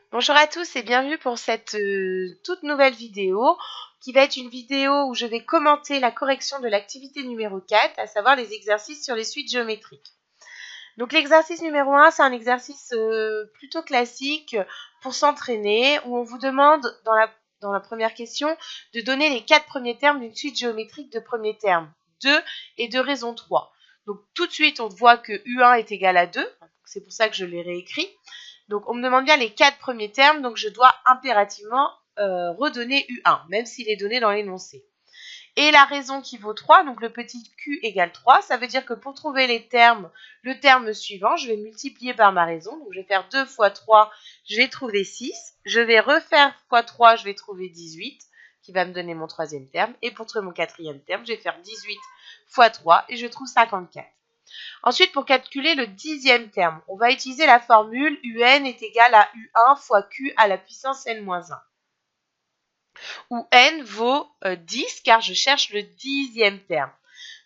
Bonjour à tous et bienvenue pour cette toute nouvelle vidéo qui va être une vidéo où je vais commenter la correction de l'activité numéro 4, à savoir les exercices sur les suites géométriques. Donc l'exercice numéro 1, c'est un exercice plutôt classique pour s'entraîner où on vous demande dans la première question de donner les 4 premiers termes d'une suite géométrique de premier terme 2 et de raison 3. Donc tout de suite on voit que U1 est égal à 2, c'est pour ça que je l'ai réécrit. Donc, on me demande bien les 4 premiers termes, donc je dois impérativement redonner U1, même s'il est donné dans l'énoncé. Et la raison qui vaut 3, donc le petit q égale 3, ça veut dire que pour trouver les termes, le terme suivant, je vais multiplier par ma raison. Donc, je vais faire 2 fois 3, je vais trouver 6. Je vais refaire fois 3, je vais trouver 18, qui va me donner mon troisième terme. Et pour trouver mon quatrième terme, je vais faire 18 fois 3 et je trouve 54. Ensuite, pour calculer le 10e terme, on va utiliser la formule UN est égal à U1 fois Q à la puissance N-1, où N vaut 10 car je cherche le 10e terme.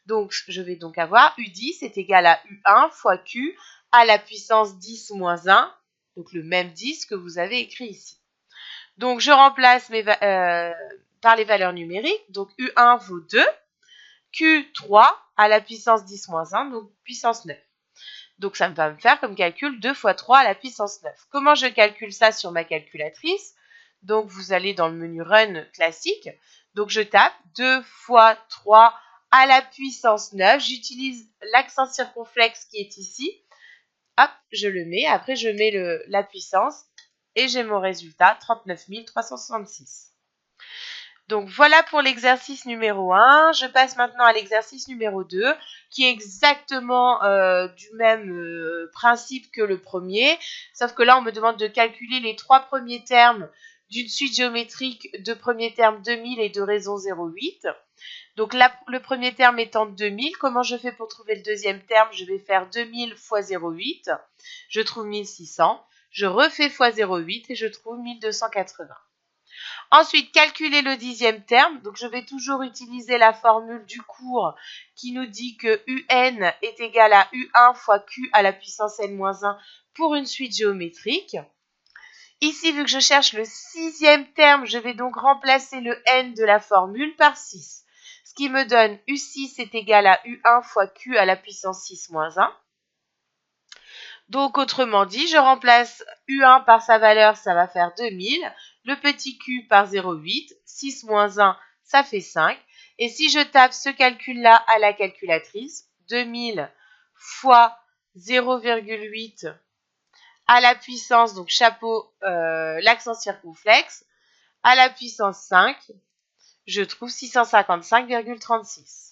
Donc, je vais donc avoir U10 est égal à U1 fois Q à la puissance 10 moins 1, donc le même 10 que vous avez écrit ici. Donc, je remplace par les valeurs numériques, donc U1 vaut 2, Q3 à la puissance 10 moins 1, donc puissance 9. Donc, ça va me faire comme calcul 2 fois 3 à la puissance 9. Comment je calcule ça sur ma calculatrice? Donc, vous allez dans le menu Run classique. Donc, je tape 2 fois 3 à la puissance 9. J'utilise l'accent circonflexe qui est ici. Hop, je le mets. Après, je mets la puissance. Et j'ai mon résultat, 39 366. Donc voilà pour l'exercice numéro 1. Je passe maintenant à l'exercice numéro 2, qui est exactement du même principe que le premier, sauf que là, on me demande de calculer les 3 premiers termes d'une suite géométrique de premier terme 2000 et de raison 0,8. Donc là, le premier terme étant 2000, comment je fais pour trouver le deuxième terme? Je vais faire 2000 fois 0,8, je trouve 1600, je refais fois 0,8 et je trouve 1280. Ensuite, calculer le 10e terme. Donc, je vais toujours utiliser la formule du cours qui nous dit que UN est égal à U1 fois Q à la puissance N-1 pour une suite géométrique. Ici, vu que je cherche le 6e terme, je vais donc remplacer le N de la formule par 6. Ce qui me donne U6 est égal à U1 fois Q à la puissance 6 moins 1. Donc, autrement dit, je remplace U1 par sa valeur, ça va faire 2000. Le petit q par 0,8. 6 moins 1, ça fait 5. Et si je tape ce calcul-là à la calculatrice, 2000 fois 0,8 à la puissance, donc chapeau, l'accent circonflexe, à la puissance 5, je trouve 655,36.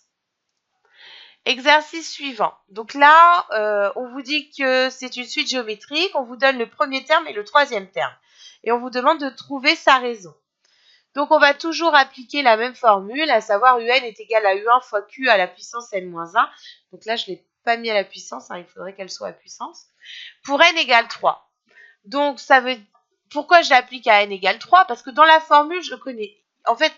Exercice suivant. Donc là, on vous dit que c'est une suite géométrique, on vous donne le premier terme et le troisième terme. Et on vous demande de trouver sa raison. Donc on va toujours appliquer la même formule, à savoir UN est égal à U1 fois Q à la puissance N-1. Donc là, je ne l'ai pas mis à la puissance, il faudrait qu'elle soit à puissance. Pour N égale 3. Donc ça veut... Pourquoi je l'applique à N égale 3? Parce que dans la formule, je connais... En fait,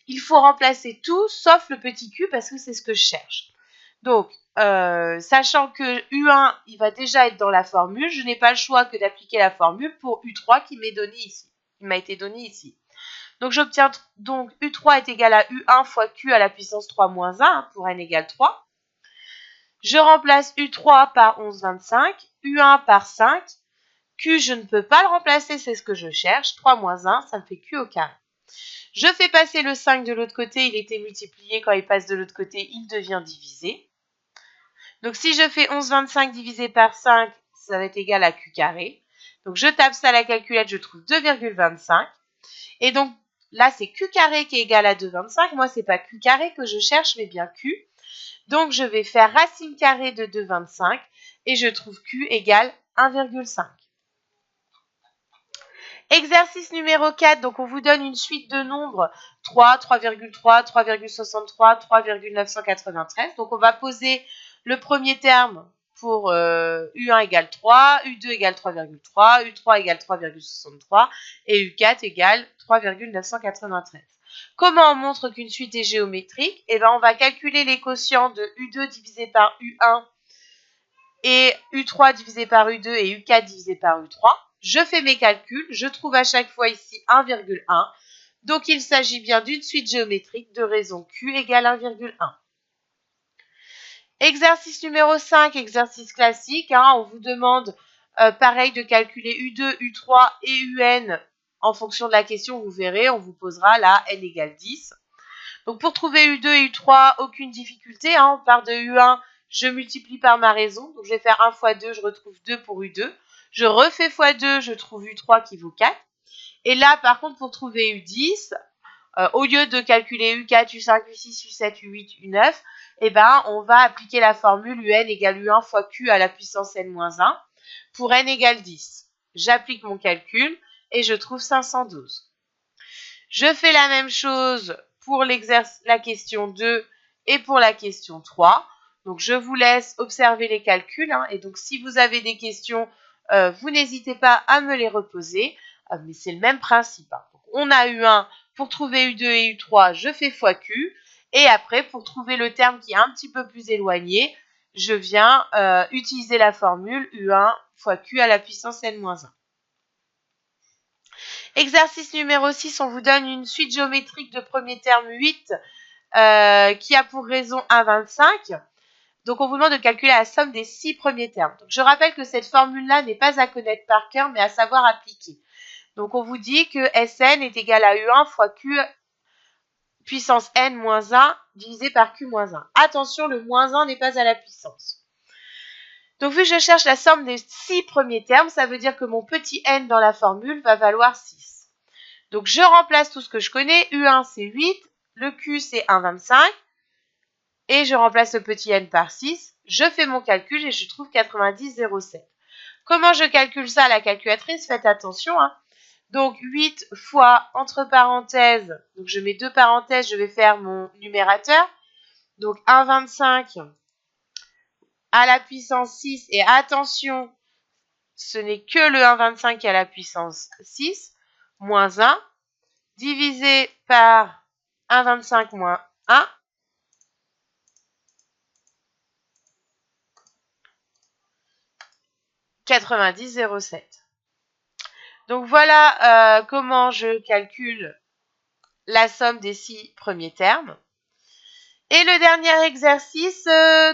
il faut remplacer tout sauf le petit q parce que c'est ce que je cherche. Donc, sachant que U1, il va déjà être dans la formule, je n'ai pas le choix que d'appliquer la formule pour U3 qui m'a été donné ici. Donc, j'obtiens donc U3 est égal à U1 fois Q à la puissance 3 moins 1 pour N égale 3. Je remplace U3 par 11,25, U1 par 5. Q, je ne peux pas le remplacer, c'est ce que je cherche. 3 moins 1, ça me fait Q au carré. Je fais passer le 5 de l'autre côté, il était multiplié, quand il passe de l'autre côté, il devient divisé. Donc, si je fais 11,25 divisé par 5, ça va être égal à Q carré. Donc, je tape ça à la calculette, je trouve 2,25. Et donc, là, c'est Q carré qui est égal à 2,25. Moi, ce n'est pas Q carré que je cherche, mais bien Q. Donc, je vais faire racine carrée de 2,25 et je trouve Q égale 1,5. Exercice numéro 4, donc on vous donne une suite de nombres 3, 3,3, 3,63, 3,993. Donc, on va poser le premier terme pour U1 égale 3, U2 égale 3,3, U3 égale 3,63 et U4 égale 3,993. Comment on montre qu'une suite est géométrique? Eh bien, on va calculer les quotients de U2 divisé par U1 et U3 divisé par U2 et U4 divisé par U3. je fais mes calculs, je trouve à chaque fois ici 1,1. Donc, il s'agit bien d'une suite géométrique de raison Q égale 1,1. Exercice numéro 5, exercice classique. On vous demande, pareil, de calculer U2, U3 et UN en fonction de la question. Vous verrez, on vous posera là n égale 10. Donc, pour trouver U2 et U3, aucune difficulté. On part de U1, je multiplie par ma raison. Donc, je vais faire 1 fois 2, je retrouve 2 pour U2. Je refais fois 2, je trouve U3 qui vaut 4. Et là, par contre, pour trouver U10, au lieu de calculer U4, U5, U6, U7, U8, U9, eh ben, on va appliquer la formule UN égale U1 fois Q à la puissance n-1 pour n égale 10. J'applique mon calcul et je trouve 512. Je fais la même chose pour la question 2 et pour la question 3. Donc, je vous laisse observer les calculs. Et donc, si vous avez des questions, vous n'hésitez pas à me les reposer. Mais c'est le même principe. Donc, on a U1. Pour trouver U2 et U3, je fais fois Q. Et après, pour trouver le terme qui est un petit peu plus éloigné, je viens utiliser la formule U1 fois Q à la puissance n-1. Exercice numéro 6, on vous donne une suite géométrique de premier terme 8 qui a pour raison 1,25. Donc, on vous demande de calculer la somme des 6 premiers termes. Donc, je rappelle que cette formule-là n'est pas à connaître par cœur, mais à savoir appliquer. Donc, on vous dit que Sn est égal à U1 fois Q puissance n moins 1 divisé par Q moins 1. Attention, le moins 1 n'est pas à la puissance. Donc, vu que je cherche la somme des 6 premiers termes, ça veut dire que mon petit n dans la formule va valoir 6. Donc, je remplace tout ce que je connais. U1, c'est 8. Le Q, c'est 1,25. Et je remplace le petit n par 6. Je fais mon calcul et je trouve 90,07. Comment je calcule ça à la calculatrice? Faites attention. Donc, 8 fois, entre parenthèses, donc je mets 2 parenthèses, je vais faire mon numérateur. Donc, 1,25 à la puissance 6. Et attention, ce n'est que le 1,25 à la puissance 6, moins 1, divisé par 1,25 moins 1. « 90,07. Donc, voilà comment je calcule la somme des 6 premiers termes. Et le dernier exercice,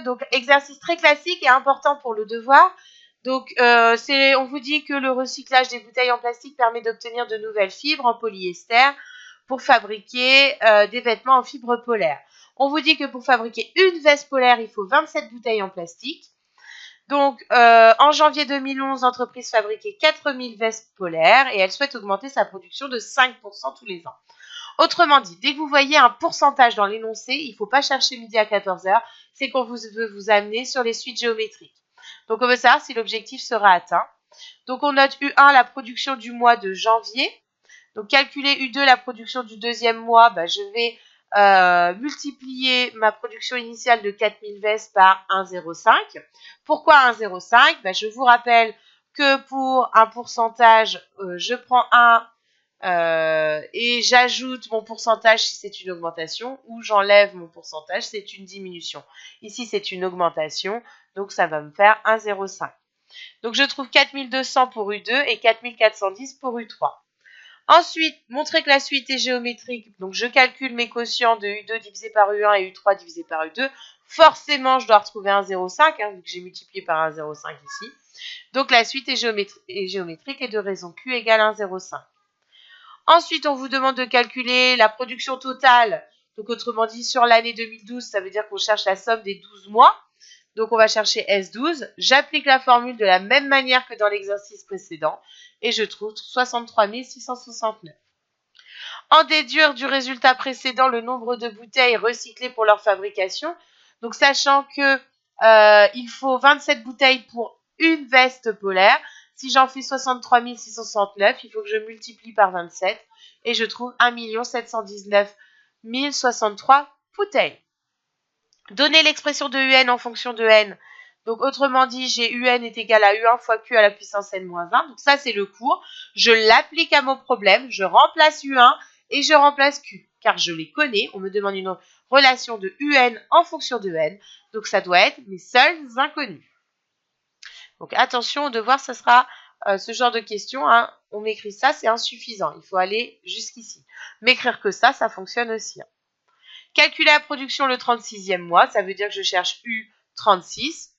donc exercice très classique et important pour le devoir. Donc, on vous dit que le recyclage des bouteilles en plastique permet d'obtenir de nouvelles fibres en polyester pour fabriquer des vêtements en fibres polaires. On vous dit que pour fabriquer une veste polaire, il faut 27 bouteilles en plastique. Donc, en janvier 2011, l'entreprise fabriquait 4000 vestes polaires et elle souhaite augmenter sa production de 5% tous les ans. Autrement dit, dès que vous voyez un pourcentage dans l'énoncé, il ne faut pas chercher midi à 14h, c'est qu'on veut vous amener sur les suites géométriques. Donc, on veut savoir si l'objectif sera atteint. Donc, on note U1, la production du mois de janvier. Donc, calculer U2, la production du deuxième mois, je vais multiplier ma production initiale de 4000 vestes par 1,05. Pourquoi 1,05 Je vous rappelle que pour un pourcentage, je prends 1 et j'ajoute mon pourcentage si c'est une augmentation ou j'enlève mon pourcentage si c'est une diminution. Ici, c'est une augmentation, donc ça va me faire 1,05. Donc, je trouve 4200 pour U2 et 4410 pour U3. Ensuite, montrer que la suite est géométrique. Donc, je calcule mes quotients de U2 divisé par U1 et U3 divisé par U2. Forcément, je dois retrouver 1,05, vu que j'ai multiplié par 1,05 ici. Donc, la suite est géométrique et de raison Q égale 1,05. Ensuite, on vous demande de calculer la production totale. Donc, autrement dit, sur l'année 2012, ça veut dire qu'on cherche la somme des 12 mois. Donc, on va chercher S12. J'applique la formule de la même manière que dans l'exercice précédent. Et je trouve 63 669. En déduire du résultat précédent le nombre de bouteilles recyclées pour leur fabrication. Donc, sachant que il faut 27 bouteilles pour une veste polaire. Si j'en fais 63 669, il faut que je multiplie par 27 et je trouve 1 719 063 bouteilles. Donner l'expression de UN en fonction de N. Donc, autrement dit, j'ai UN est égal à U1 fois Q à la puissance N-1. Donc, ça, c'est le cours. Je l'applique à mon problème. Je remplace U1 et je remplace Q. Car je les connais. On me demande une relation de UN en fonction de N. Donc, ça doit être mes seuls inconnus. Donc, attention au devoir, ce sera ce genre de questions, hein, on m'écrit ça, c'est insuffisant. Il faut aller jusqu'ici. M'écrire que ça fonctionne aussi. Hein. Calculer la production le 36e mois, ça veut dire que je cherche U36.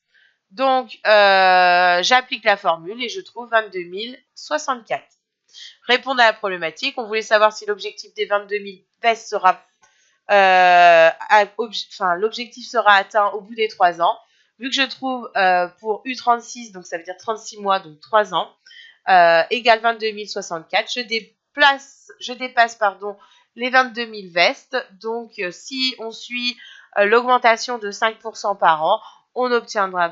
Donc, j'applique la formule et je trouve 22 064. Répondre à la problématique. On voulait savoir si l'objectif des 22 000 vestes sera l'objectif sera atteint au bout des 3 ans. Vu que je trouve pour U36, donc ça veut dire 36 mois, donc 3 ans, égale 22 064, je dépasse les 22 000 vestes. Donc, si on suit l'augmentation de 5% par an, on obtiendra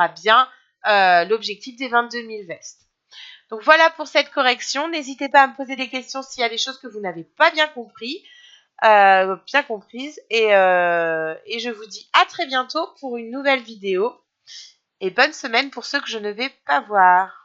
bien l'objectif des 22 000 vestes. Donc voilà pour cette correction. N'hésitez pas à me poser des questions s'il y a des choses que vous n'avez pas bien comprises. Et je vous dis à très bientôt pour une nouvelle vidéo. Et bonne semaine pour ceux que je ne vais pas voir.